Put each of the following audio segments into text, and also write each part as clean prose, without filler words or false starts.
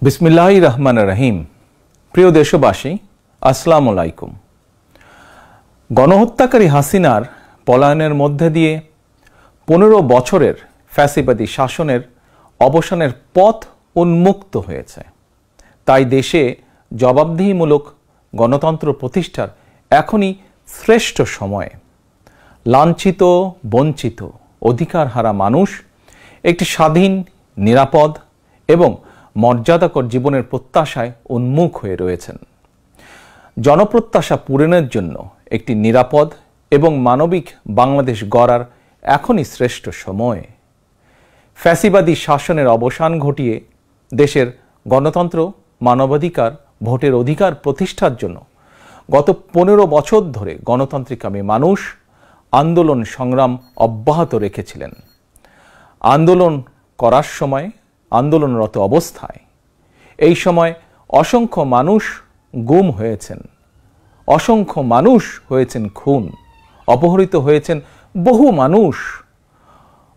বিসমিল্লাহির রহমানির রহিম। প্রিয় দেশবাসী, আসসালামু আলাইকুম। গণহত্যাকারী হাসিনার পলায়নের মধ্যে দিয়ে 15 বছরের ফ্যাসিবাদী শাসনের অবসানের পথ উন্মুক্ত হয়েছে। তাই দেশে জবাবদিহিমূলক গণতন্ত্র প্রতিষ্ঠার এখনই শ্রেষ্ঠ সময়। লাঞ্ছিত, বঞ্চিত, অধিকারহারা মানুষ একটি স্বাধীন, নিরাপদ এবং মর্যাদাকর জীবনের প্রত্যাশায় উন্মুখ হয়ে রয়েছেন। জনপ্রত্যাশা পূরণের জন্য একটি নিরাপদ এবং মানবিক বাংলাদেশ গড়ার এখনই শ্রেষ্ঠ সময়। ফ্যাসিবাদী শাসনের অবসান ঘটিয়ে দেশের গণতন্ত্র, মানবাধিকার, ভোটের অধিকার প্রতিষ্ঠার জন্য গত 15 বছর ধরে গণতান্ত্রিকামী মানুষ আন্দোলন সংগ্রাম অব্যাহত রেখেছিলেন। আন্দোলন করার সময়, আন্দোলনরত অবস্থায় এই সময় অসংখ্য মানুষ গুম হয়েছেন, অসংখ্য মানুষ হয়েছেন খুন, অপহৃত হয়েছেন বহু মানুষ,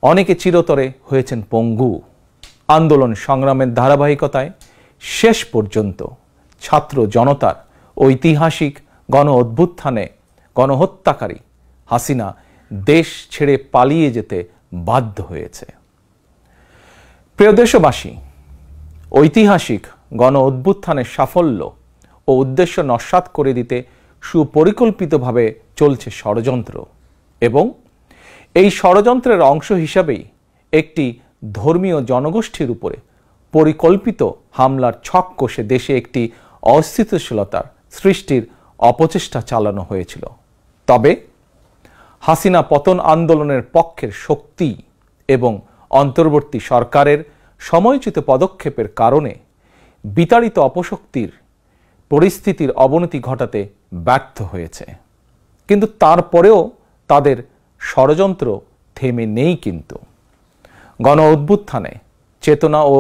অনেকে চিরতরে হয়েছেন পঙ্গু। আন্দোলন সংগ্রামের ধারাবাহিকতায় শেষ পর্যন্ত ছাত্র জনতার ঐতিহাসিক গণ অভ্যুত্থানে গণহত্যাকারী হাসিনা দেশ ছেড়ে পালিয়ে যেতে বাধ্য হয়েছে। প্রিয় দেশবাসী, ঐতিহাসিক গণ অভ্যুত্থানের সাফল্য ও উদ্দেশ্য নস্যাৎ করে দিতে সুপরিকল্পিতভাবে চলছে ষড়যন্ত্র, এবং এই ষড়যন্ত্রের অংশ হিসাবেই একটি ধর্মীয় জনগোষ্ঠীর উপরে পরিকল্পিত হামলার ছক কষে দেশে একটি অস্থিতিশীলতার সৃষ্টির অপচেষ্টা চালানো হয়েছিল। তবে হাসিনা পতন আন্দোলনের পক্ষের শক্তি এবং অন্তর্বর্তী সরকারের সময়োচিত পদক্ষেপের কারণে বিতাড়িত অপশক্তির পরিস্থিতির অবনতি ঘটাতে ব্যর্থ হয়েছে। কিন্তু তারপরেও তাদের ষড়যন্ত্র থেমে নেই। কিন্তু গণ অভ্যুত্থানে চেতনা ও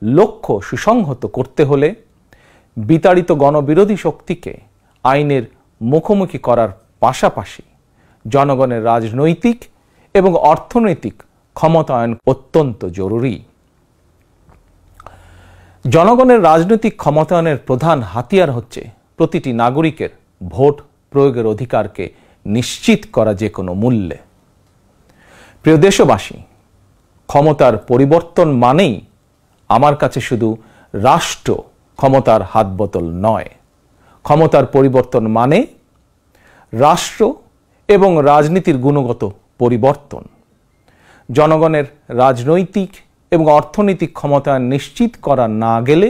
লক্ষ্য সুসংহত করতে হলে বিতাড়িত গণবিরোধী শক্তিকে আইনের মুখোমুখি করার পাশাপাশি জনগণের রাজনৈতিক এবং অর্থনৈতিক ক্ষমতায়ন অত্যন্ত জরুরি। জনগণের রাজনৈতিক ক্ষমতায়নের প্রধান হাতিয়ার হচ্ছে প্রতিটি নাগরিকের ভোট প্রয়োগের অধিকারকে নিশ্চিত করা যে কোনো মূল্যে। প্রিয় দেশবাসী, ক্ষমতার পরিবর্তন মানেই আমার কাছে শুধু রাষ্ট্র ক্ষমতার হাতবোতল নয়। ক্ষমতার পরিবর্তন মানে রাষ্ট্র এবং রাজনীতির গুণগত পরিবর্তন। জনগণের রাজনৈতিক এবং অর্থনৈতিক ক্ষমতায়ন নিশ্চিত করা না গেলে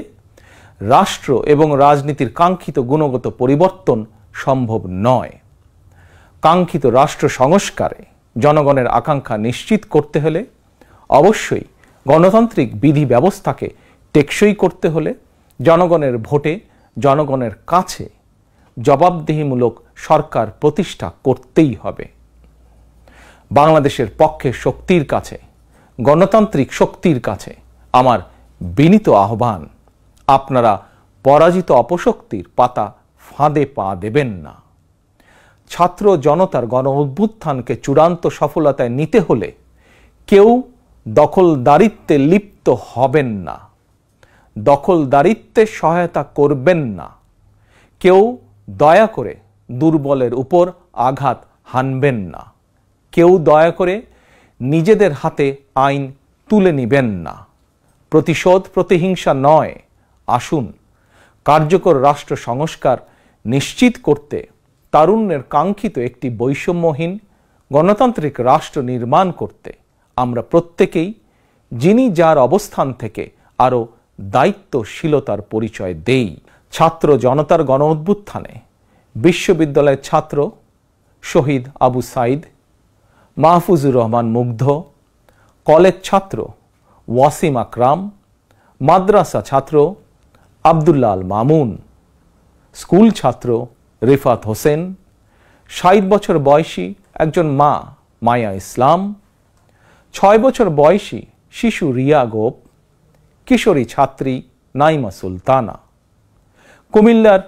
রাষ্ট্র এবং রাজনীতির কাঙ্ক্ষিত গুণগত পরিবর্তন সম্ভব নয়। কাঙ্ক্ষিত রাষ্ট্র সংস্কারে জনগণের আকাঙ্ক্ষা নিশ্চিত করতে হলে অবশ্যই গণতান্ত্রিক বিধি ব্যবস্থাকে টেকসই করতে হলে জনগণের ভোটে জনগণের কাছে জবাবদিহিমূলক সরকার প্রতিষ্ঠা করতেই হবে। বাংলাদেশের পক্ষে শক্তির কাছে, গণতান্ত্রিক শক্তির কাছে আমার বিনীত আহ্বান, আপনারা পরাজিত অপশক্তির পাতা ফাঁদে পা দেবেন না। ছাত্র জনতার গণ অভ্যুত্থানকে চূড়ান্ত সফলতায় নিতে হলে কেউ দখলদারিত্বে লিপ্ত হবেন না, দখলদারিত্বে সহায়তা করবেন না, কেউ দয়া করে দুর্বলের উপর আঘাত হানবেন না, কেউ দয়া করে নিজেদের হাতে আইন তুলে নেবেন না। প্রতিশোধ, প্রতিহিংসা নয়। আসুন কার্যকর রাষ্ট্র সংস্কার নিশ্চিত করতে তারুণ্যের কাঙ্ক্ষিত একটি বৈষম্যহীন গণতান্ত্রিক রাষ্ট্র নির্মাণ করতে আমরা প্রত্যেকেই যিনি যার অবস্থান থেকে আরও দায়িত্বশীলতার পরিচয় দেই। ছাত্র জনতার গণ অভ্যুত্থানে বিশ্ববিদ্যালয়ের ছাত্র শহীদ আবু সাইদ, মাহফুজুর রহমান মুগ্ধ, কলেজ ছাত্র ওয়াসিম আকরাম, মাদ্রাসা ছাত্র আব্দুল্লাহ আল মামুন, স্কুল ছাত্র রিফাত হোসেন, 60 বছর বয়সী একজন মা মায়া ইসলাম, 6 বছর বয়সী শিশু রিয়া গোপ, কিশোরী ছাত্রী নাইমা সুলতানা, কুমিল্লার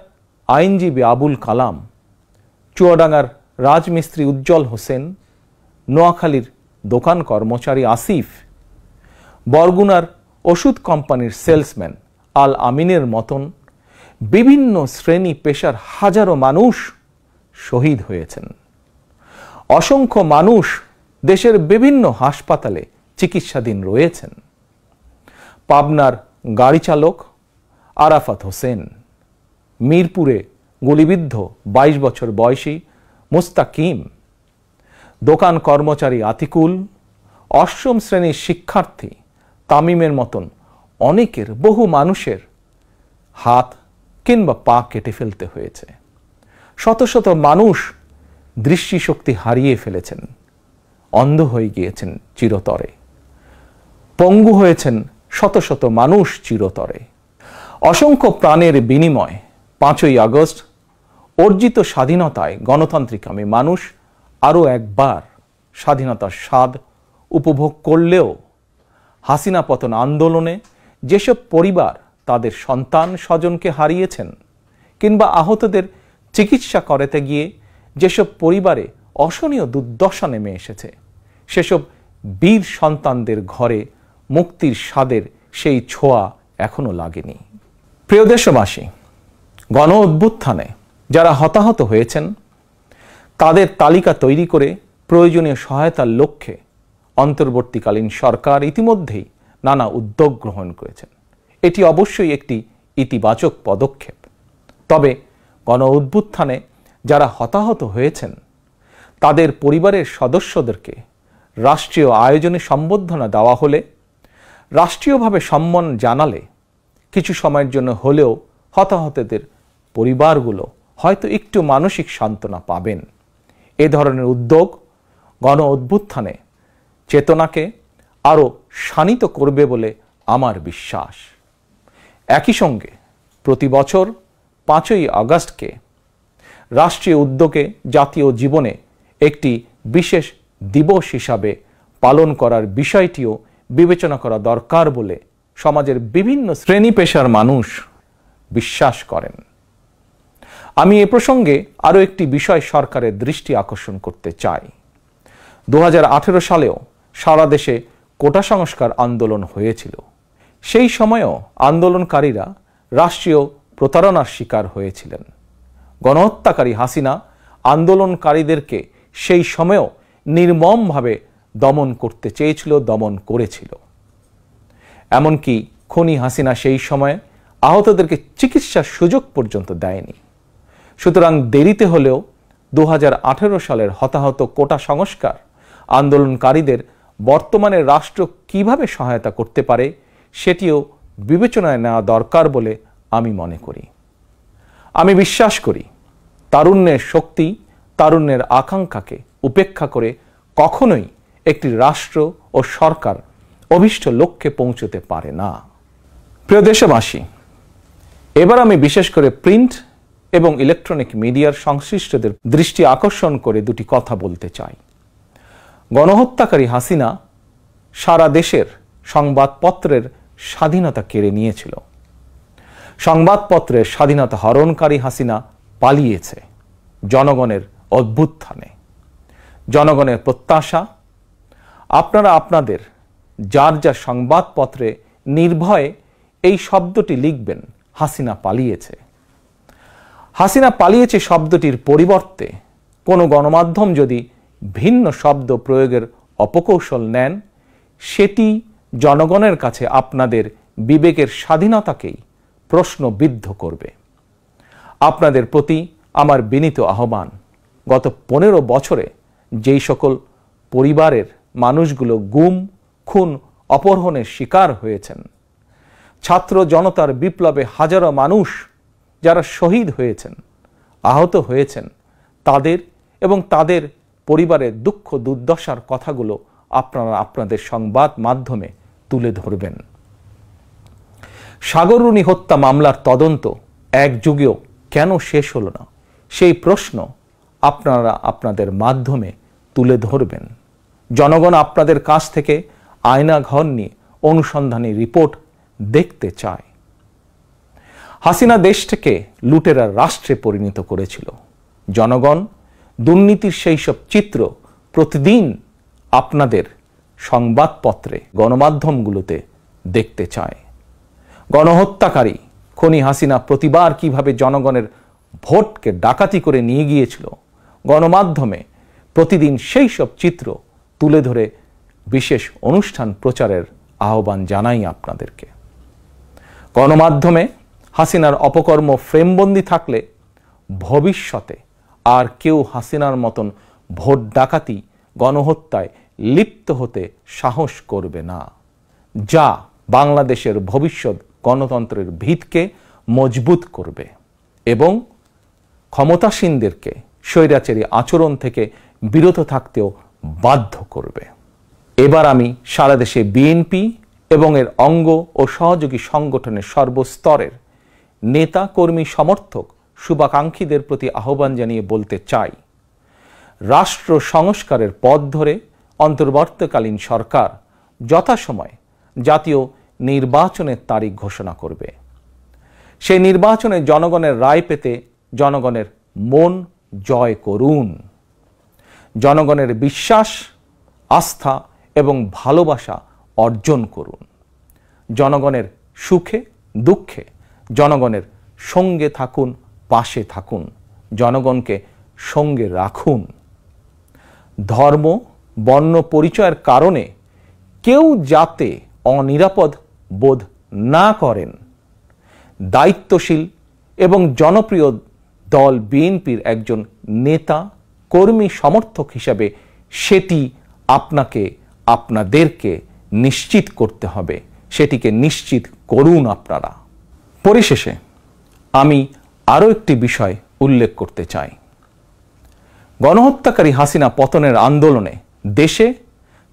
আইনজীবী আবুল কালাম, চুয়াডাঙ্গার রাজমিস্ত্রি উজ্জ্বল হোসেন, নোয়াখালীর দোকান কর্মচারী আসিফ, বরগুনার ওষুধ কোম্পানির সেলসম্যান আল আমিনের মতন বিভিন্ন শ্রেণী পেশার হাজারো মানুষ শহীদ হয়েছেন। অসংখ্য মানুষ দেশের বিভিন্ন হাসপাতালে চিকিৎসাধীন রয়েছেন। পাবনার গাড়ি চালক আরাফাত হোসেন, মিরপুরে গুলিবিদ্ধ 22 বছর বয়সী মুস্তাকিম, দোকান কর্মচারী আতিকুল, অষ্টম শ্রেণীর শিক্ষার্থী তামিমের মতন অনেকের, বহু মানুষের হাত কিংবা পা কেটে ফেলতে হয়েছে। শত শত মানুষ দৃষ্টিশক্তি হারিয়ে ফেলেছেন, অন্ধ হয়ে গিয়েছেন চিরতরে, পঙ্গু হয়েছেন শত শত মানুষ চিরতরে। অসংখ্য প্রাণের বিনিময় 5ই আগস্ট অর্জিত স্বাধীনতায় গণতান্ত্রিকামী মানুষ আরও একবার স্বাধীনতার স্বাদ উপভোগ করলেও হাসিনা পতন আন্দোলনে যেসব পরিবার তাদের সন্তান স্বজনকে হারিয়েছেন কিংবা আহতদের চিকিৎসা করাতে গিয়ে যেসব পরিবারে অসহনীয় দুর্দশা নেমে এসেছে, সেসব বীর সন্তানদের ঘরে মুক্তির স্বাদের সেই ছোঁয়া এখনো লাগেনি। প্রিয় দেশবাসী, গণ অভ্যুত্থানে যারা হতাহত হয়েছেন তাদের তালিকা তৈরি করে প্রয়োজনীয় সহায়তার লক্ষ্যে অন্তর্বর্তীকালীন সরকার ইতিমধ্যেই নানা উদ্যোগ গ্রহণ করেছেন। এটি অবশ্যই একটি ইতিবাচক পদক্ষেপ। তবে গণ অভ্যুত্থানে যারা হতাহত হয়েছেন তাদের পরিবারের সদস্যদেরকে রাষ্ট্রীয় আয়োজনে সম্বর্ধনা দেওয়া হলে, রাষ্ট্রীয়ভাবে সম্মান জানালে কিছু সময়ের জন্য হলেও হতাহতদের পরিবারগুলো হয়তো একটু মানসিক সান্ত্বনা পাবেন। এ ধরনের উদ্যোগ গণ অভ্যুত্থানে চেতনাকে আরও শানিত করবে বলে আমার বিশ্বাস। একই সঙ্গে প্রতি বছর 5ই আগস্টকে রাষ্ট্রীয় উদ্যোগে জাতীয় জীবনে একটি বিশেষ দিবস হিসাবে পালন করার বিষয়টিও বিবেচনা করা দরকার বলে সমাজের বিভিন্ন শ্রেণী পেশার মানুষ বিশ্বাস করেন। আমি এ প্রসঙ্গে আরও একটি বিষয় সরকারের দৃষ্টি আকর্ষণ করতে চাই। 2018 সালেও সারা দেশে কোটা সংস্কার আন্দোলন হয়েছিল। সেই সময়েও আন্দোলনকারীরা রাষ্ট্রীয় প্রতারণার শিকার হয়েছিলেন। গণহত্যাকারী হাসিনা আন্দোলনকারীদেরকে সেই সময়েও নির্মমভাবে দমন করতে চেয়েছিল, দমন করেছিল। এমনকি খুনি হাসিনা সেই সময়ে আহতদেরকে চিকিৎসার সুযোগ পর্যন্ত দেয়নি। সুতরাং দেরিতে হলেও 2018 সালের হতাহত কোটা সংস্কার আন্দোলনকারীদের বর্তমানে রাষ্ট্র কিভাবে সহায়তা করতে পারে সেটিও বিবেচনায় নেওয়া দরকার বলে আমি মনে করি। আমি বিশ্বাস করি তারুণ্যের শক্তি, তারুণ্যের আকাঙ্ক্ষাকে উপেক্ষা করে কখনোই একটি রাষ্ট্র ও সরকার অভীষ্ট লক্ষ্যে পৌঁছতে পারে না। প্রিয় দেশবাসী, এবার আমি বিশেষ করে প্রিন্ট এবং ইলেকট্রনিক মিডিয়ার সংশ্লিষ্টদের দৃষ্টি আকর্ষণ করে দুটি কথা বলতে চাই। গণহত্যাকারী হাসিনা সারা দেশের সংবাদপত্রের স্বাধীনতা কেড়ে নিয়েছিল। সংবাদপত্রের স্বাধীনতা হরণকারী হাসিনা পালিয়েছে জনগণের অভ্যুত্থানে। জনগণের প্রত্যাশা, আপনারা আপনাদের যার যার সংবাদপত্রে নির্ভয়ে এই শব্দটি লিখবেন, হাসিনা পালিয়েছে। হাসিনা পালিয়েছে শব্দটির পরিবর্তে কোনো গণমাধ্যম যদি ভিন্ন শব্দ প্রয়োগের অপকৌশল নেন, সেটি জনগণের কাছে আপনাদের বিবেকের স্বাধীনতাকেই প্রশ্নবিদ্ধ করবে। আপনাদের প্রতি আমার বিনীত আহ্বান, গত 15 বছরে যেই সকল পরিবারের মানুষগুলো গুম, খুন, অপহরণের শিকার হয়েছেন, ছাত্র জনতার বিপ্লবে হাজারো মানুষ যারা শহীদ হয়েছেন, আহত হয়েছেন, তাদের এবং তাদের পরিবারের দুঃখ দুর্দশার কথাগুলো আপনারা আপনাদের সংবাদ মাধ্যমে তুলে ধরবেন। সাগররুনি হত্যা মামলার তদন্ত এক যুগেও কেন শেষ হলো না, সেই প্রশ্ন আপনারা আপনাদের মাধ্যমে তুলে ধরবেন। জনগণ আপনাদের কাছ থেকে আয়নাঘর নিয়ে অনুসন্ধানী রিপোর্ট দেখতে চায়। হাসিনা দেশটাকে লুটেরা রাষ্ট্রে পরিণত করেছিল। জনগণ দুর্নীতির সেই সব চিত্র প্রতিদিন আপনাদের সংবাদপত্রে, গণমাধ্যমগুলোতে দেখতে চায়। গণহত্যাকারী খনি হাসিনা প্রতিবার কিভাবে জনগণের ভোটকে ডাকাতি করে নিয়ে গিয়েছিল, গণমাধ্যমে প্রতিদিন সেই সব চিত্র তুলে ধরে বিশেষ অনুষ্ঠান প্রচারের আহ্বান জানাই আপনাদেরকে। গণমাধ্যমে হাসিনার অপকর্ম ফ্রেমবন্দি থাকলে ভবিষ্যতে আর কেউ হাসিনার মতন ভোট ডাকাতি, গণহত্যায় লিপ্ত হতে সাহস করবে না, যা বাংলাদেশের ভবিষ্যৎ গণতন্ত্রের ভিতকে মজবুত করবে এবং ক্ষমতাসীনদেরকে স্বৈরাচারী আচরণ থেকে বিরত থাকতেও বাধ্য করবে। এবার আমি সারা দেশে বিএনপি এবং এর অঙ্গ ও সহযোগী সংগঠনের সর্বস্তরের নেতা, কর্মী, সমর্থক, শুভাকাঙ্ক্ষীদের প্রতি আহ্বান জানিয়ে বলতে চাই, রাষ্ট্র সংস্কারের পথ ধরে অন্তর্বর্তীকালীন সরকার যথাসময়ে জাতীয় নির্বাচনের তারিখ ঘোষণা করবে। সেই নির্বাচনে জনগণের রায় পেতে জনগণের মন জয় করুন। জনগণের বিশ্বাস, আস্থা এবং ভালোবাসা অর্জন করুন। জনগণের সুখে দুঃখে জনগণের সঙ্গে থাকুন, পাশে থাকুন, জনগণকে সঙ্গে রাখুন। ধর্ম, বর্ণ পরিচয়ের কারণে কেউ যাতে অনিরাপদ বোধ না করেন, দায়িত্বশীল এবং জনপ্রিয় দল বিএনপির একজন নেতা, কর্মী, সমর্থক হিসাবে সেটি আপনাদেরকে নিশ্চিত করতে হবে। সেটিকে নিশ্চিত করুন আপনারা। পরিশেষে আমি আরও একটি বিষয় উল্লেখ করতে চাই। গণহত্যাকারী হাসিনা পতনের আন্দোলনে দেশে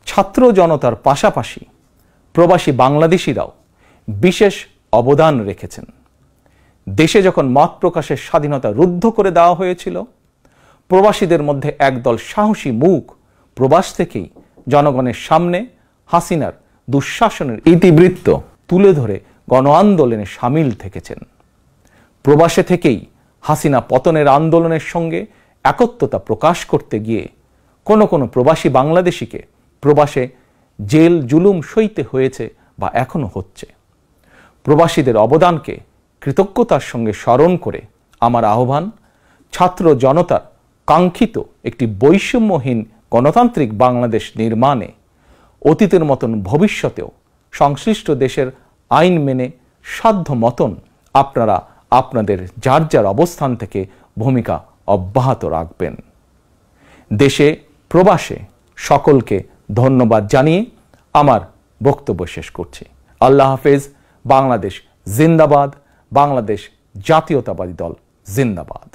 ছাত্র জনতার পাশাপাশি প্রবাসী বাংলাদেশিরাও বিশেষ অবদান রেখেছেন। দেশে যখন মত প্রকাশের স্বাধীনতা রুদ্ধ করে দেওয়া হয়েছিল, প্রবাসীদের মধ্যে একদল সাহসী মুখ প্রবাস থেকেই জনগণের সামনে হাসিনার দুঃশাসনের ইতিবৃত্ত তুলে ধরে গণ আন্দোলনে সামিল থেকেছেন। প্রবাসে থেকেই হাসিনা পতনের আন্দোলনের সঙ্গে একত্বতা প্রকাশ করতে গিয়ে কোনো প্রবাসী বাংলাদেশিকে প্রবাসে জেল জুলুম সইতে হয়েছে বা এখনো হচ্ছে। প্রবাসীদের অবদানকে কৃতজ্ঞতার সঙ্গে স্মরণ করে আমার আহ্বান, ছাত্র জনতার কাঙ্ক্ষিত একটি বৈষম্যহীন গণতান্ত্রিক বাংলাদেশ নির্মাণে অতীতের মতন ভবিষ্যতেও সংশ্লিষ্ট দেশের আইন মেনে সাধ্য মতন আপনারা আপনাদের যার যার অবস্থান থেকে ভূমিকা অব্যাহত রাখবেন। দেশে প্রবাসে সকলকে ধন্যবাদ জানিয়ে আমার বক্তব্য শেষ করছি। আল্লাহ হাফেজ। বাংলাদেশ জিন্দাবাদ। বাংলাদেশ জাতীয়তাবাদী দল জিন্দাবাদ।